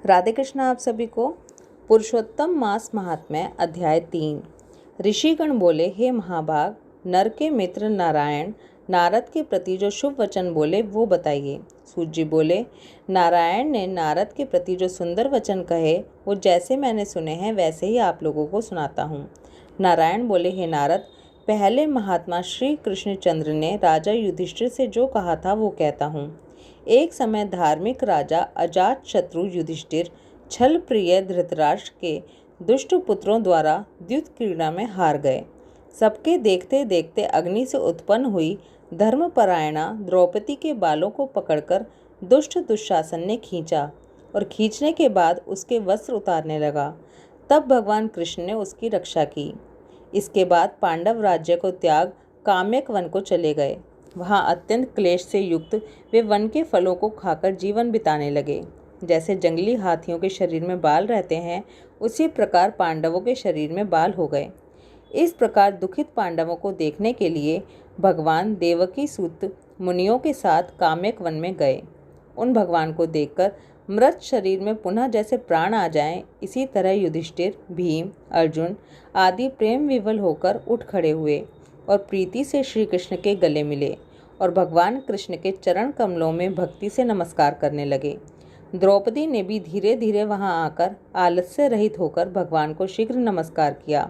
राधे कृष्ण आप सभी को। पुरुषोत्तम मास महात्म्य अध्याय 3। ऋषिगण बोले, हे महाभाग, नर के मित्र नारायण नारद के प्रति जो शुभ वचन बोले वो बताइए। सूत जी बोले, नारायण ने नारद के प्रति जो सुंदर वचन कहे वो जैसे मैंने सुने हैं वैसे ही आप लोगों को सुनाता हूँ। नारायण बोले, हे नारद, पहले महात्मा श्री कृष्णचंद्र ने राजा युधिष्ठिर से जो कहा था वो कहता हूँ। एक समय धार्मिक राजा अजात शत्रु युधिष्ठिर छल प्रिय धृतराष्ट्र के दुष्ट पुत्रों द्वारा द्युत क्रीड़ा में हार गए। सबके देखते देखते अग्नि से उत्पन्न हुई धर्मपरायणा द्रौपदी के बालों को पकड़कर दुष्ट दुशासन ने खींचा और खींचने के बाद उसके वस्त्र उतारने लगा। तब भगवान कृष्ण ने उसकी रक्षा की। इसके बाद पांडव राज्य को त्याग काम्यक वन को चले गए। वहाँ अत्यंत क्लेश से युक्त वे वन के फलों को खाकर जीवन बिताने लगे। जैसे जंगली हाथियों के शरीर में बाल रहते हैं, उसी प्रकार पांडवों के शरीर में बाल हो गए। इस प्रकार दुखित पांडवों को देखने के लिए भगवान देवकी सूत मुनियों के साथ काम्यक वन में गए। उन भगवान को देखकर मृत शरीर में पुनः जैसे प्राण आ जाएं, इसी तरह युधिष्ठिर, भीम, अर्जुन आदि प्रेम विवल होकर उठ खड़े हुए और प्रीति से श्री कृष्ण के गले मिले और भगवान कृष्ण के चरण कमलों में भक्ति से नमस्कार करने लगे। द्रौपदी ने भी धीरे धीरे वहां आकर आलस्य रहित होकर भगवान को शीघ्र नमस्कार किया।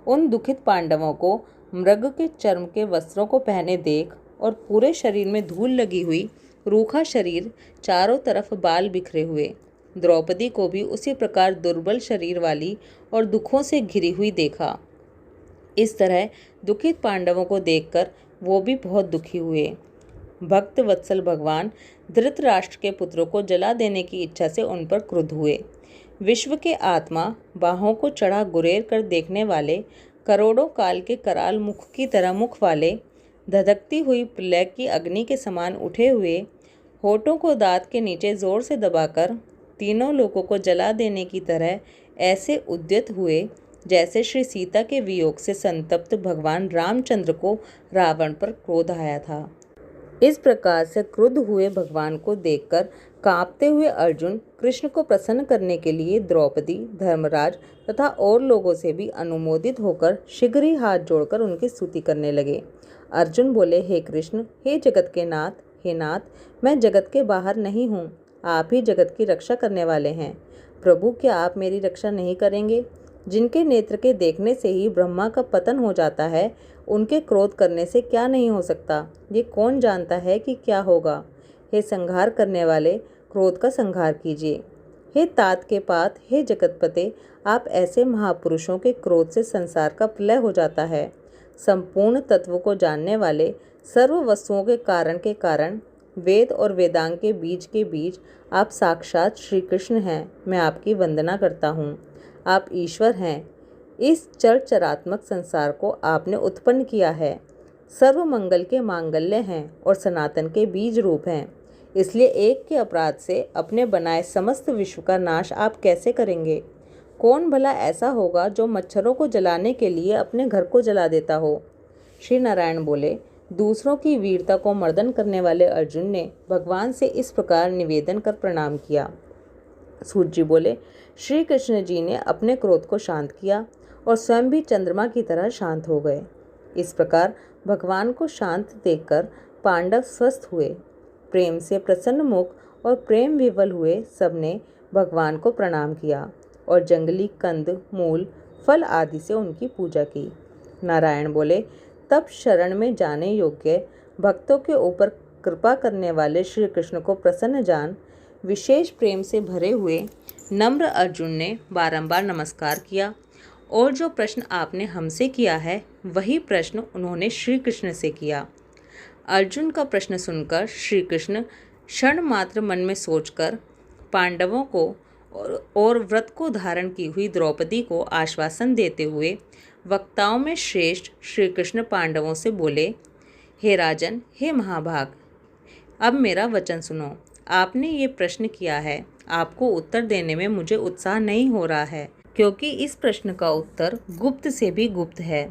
उन दुखित पांडवों को मृग के चर्म के वस्त्रों को पहने देख और पूरे शरीर में धूल लगी हुई, रूखा शरीर, चारों तरफ बाल बिखरे हुए, द्रौपदी को भी उसी प्रकार दुर्बल शरीर वाली और दुखों से घिरी हुई देखा। इस तरह दुखित पांडवों को देखकर वो भी बहुत दुखी हुए। भक्त वत्सल भगवान धृतराष्ट्र के पुत्रों को जला देने की इच्छा से उन पर क्रुद्ध हुए। विश्व के आत्मा, बाहों को चढ़ा गुरेर कर देखने वाले, करोड़ों काल के कराल मुख की तरह मुख वाले, धधकती हुई प्रलय की अग्नि के समान उठे हुए, होठों को दांत के नीचे जोर से दबाकर तीनों लोगों को जला देने की तरह ऐसे उद्यत हुए जैसे श्री सीता के वियोग से संतप्त भगवान रामचंद्र को रावण पर क्रोध आया था। इस प्रकार से क्रुद्ध हुए भगवान को देखकर कांपते हुए अर्जुन कृष्ण को प्रसन्न करने के लिए द्रौपदी, धर्मराज तथा और लोगों से भी अनुमोदित होकर शीघ्र ही हाथ जोड़कर उनकी स्तुति करने लगे। अर्जुन बोले, हे कृष्ण, हे जगत के नाथ, हे नाथ, मैं जगत के बाहर नहीं हूँ, आप ही जगत की रक्षा करने वाले हैं। प्रभु, क्या आप मेरी रक्षा नहीं करेंगे? जिनके नेत्र के देखने से ही ब्रह्मा का पतन हो जाता है, उनके क्रोध करने से क्या नहीं हो सकता, ये कौन जानता है कि क्या होगा। हे संहार करने वाले, क्रोध का संहार कीजिए। हे तात के पात, हे जगतपते, आप ऐसे महापुरुषों के क्रोध से संसार का प्रलय हो जाता है। संपूर्ण तत्व को जानने वाले, सर्व वस्तुओं के कारण, वेद और वेदांग के बीज आप साक्षात श्री कृष्ण हैं। मैं आपकी वंदना करता हूँ। आप ईश्वर हैं। इस चरात्मक संसार को आपने उत्पन्न किया है। सर्व मंगल के मांगल्य हैं और सनातन के बीज रूप हैं। इसलिए एक के अपराध से अपने बनाए समस्त विश्व का नाश आप कैसे करेंगे? कौन भला ऐसा होगा जो मच्छरों को जलाने के लिए अपने घर को जला देता हो? श्री नारायण बोले, दूसरों की वीरता को मर्दन करने वाले अर्जुन ने भगवान से इस प्रकार निवेदन कर प्रणाम किया। सूत जी बोले, श्री कृष्ण जी ने अपने क्रोध को शांत किया और स्वयं भी चंद्रमा की तरह शांत हो गए। इस प्रकार भगवान को शांत देखकर पांडव स्वस्थ हुए। प्रेम से प्रसन्न मुख और प्रेम विवल हुए सबने भगवान को प्रणाम किया और जंगली कंद, मूल, फल आदि से उनकी पूजा की। नारायण बोले, तब शरण में जाने योग्य भक्तों के ऊपर कृपा करने वाले श्री कृष्ण को प्रसन्न जान विशेष प्रेम से भरे हुए नम्र अर्जुन ने बारंबार नमस्कार किया और जो प्रश्न आपने हमसे किया है वही प्रश्न उन्होंने श्री कृष्ण से किया। अर्जुन का प्रश्न सुनकर श्री कृष्ण क्षण मात्र मन में सोचकर पांडवों को और व्रत को धारण की हुई द्रौपदी को आश्वासन देते हुए वक्ताओं में श्रेष्ठ श्री कृष्ण पांडवों से बोले, हे राजन, हे महाभाग, अब मेरा वचन सुनो। आपने ये प्रश्न किया है, आपको उत्तर देने में मुझे उत्साह नहीं हो रहा है, क्योंकि इस प्रश्न का उत्तर गुप्त से भी गुप्त है,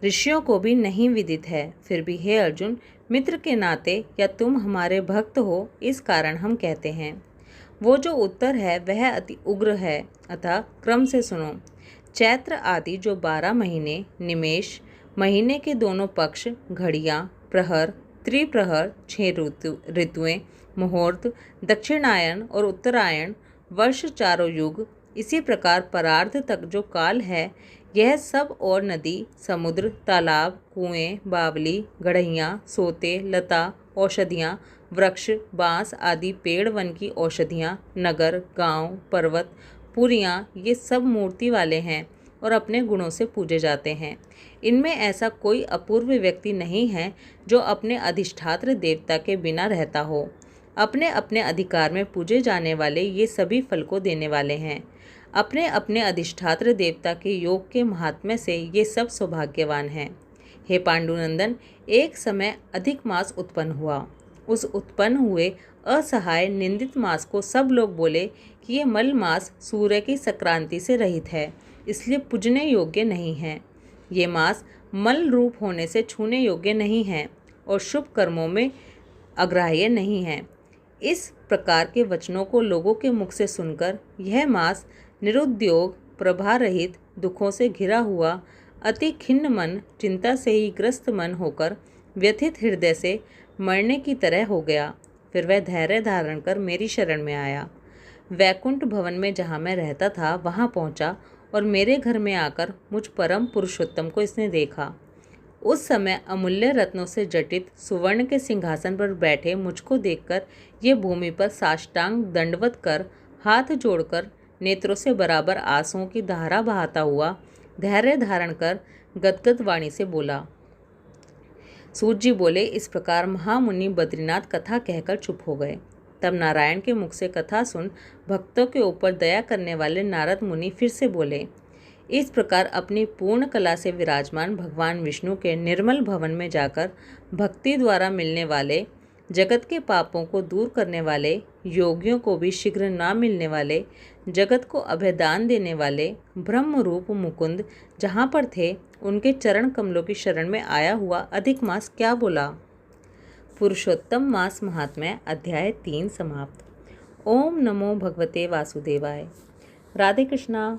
ऋषियों को भी नहीं विदित है। फिर भी हे अर्जुन, मित्र के नाते या तुम हमारे भक्त हो, इस कारण हम कहते हैं। वो जो उत्तर है वह अति उग्र है, अतः क्रम से सुनो। चैत्र आदि जो 12 महीने, निमेष, महीने के दोनों पक्ष, घड़ियाँ, प्रहर, त्रिप्रहर, 6 ऋतुएं, मुहूर्त, दक्षिणायन और उत्तरायण, वर्ष, चारों युग, इसी प्रकार परार्ध तक जो काल है, यह सब और नदी, समुद्र, तालाब, कुएं, बावली, गढ़हियाँ, सोते, लता, औषधियाँ, वृक्ष, बांस आदि पेड़, वन की औषधियाँ, नगर, गांव, पर्वत, पुरियाँ, ये सब मूर्ति वाले हैं और अपने गुणों से पूजे जाते हैं। इनमें ऐसा कोई अपूर्व व्यक्ति नहीं है जो अपने अधिष्ठात्र देवता के बिना रहता हो। अपने अपने अधिकार में पूजे जाने वाले ये सभी फल को देने वाले हैं। अपने अपने अधिष्ठात्र देवता के योग के महात्म्य से ये सब सौभाग्यवान हैं। हे पांडुनंदन, एक समय अधिक मास उत्पन्न हुआ। उस उत्पन्न हुए असहाय निंदित मास को सब लोग बोले कि ये मल मास सूर्य की संक्रांति से रहित है, इसलिए पूजने योग्य नहीं है। ये मास मल रूप होने से छूने योग्य नहीं है और शुभ कर्मों में अग्राह्य नहीं है। इस प्रकार के वचनों को लोगों के मुख से सुनकर यह मास निरुद्योग, प्रभा रहित, दुखों से घिरा हुआ, अति खिन्न मन, चिंता से ही ग्रस्त मन होकर व्यथित हृदय से मरने की तरह हो गया। फिर वह धैर्य धारण कर मेरी शरण में आया। वैकुंठ भवन में जहाँ मैं रहता था वहाँ पहुँचा और मेरे घर में आकर मुझ परम पुरुषोत्तम को इसने देखा। उस समय अमूल्य रत्नों से जटित सुवर्ण के सिंहासन पर बैठे मुझको देखकर ये भूमि पर साष्टांग दंडवत कर, हाथ जोड़कर, नेत्रों से बराबर आंसुओं की धारा बहाता हुआ धैर्य धारण कर गदगद वाणी से बोला। सूत जी बोले, इस प्रकार महामुनि बद्रीनाथ कथा कहकर चुप हो गए। तब नारायण के मुख से कथा सुन भक्तों के ऊपर दया करने वाले नारद मुनि फिर से बोले। इस प्रकार अपनी पूर्ण कला से विराजमान भगवान विष्णु के निर्मल भवन में जाकर भक्ति द्वारा मिलने वाले, जगत के पापों को दूर करने वाले, योगियों को भी शीघ्र ना मिलने वाले, जगत को अभयदान देने वाले ब्रह्म रूप मुकुंद जहाँ पर थे, उनके चरण कमलों की शरण में आया हुआ अधिक मास क्या बोला। पुरुषोत्तम मास महात्म्य अध्याय 3 समाप्त। ओम नमो भगवते वासुदेवाय। राधे कृष्णा।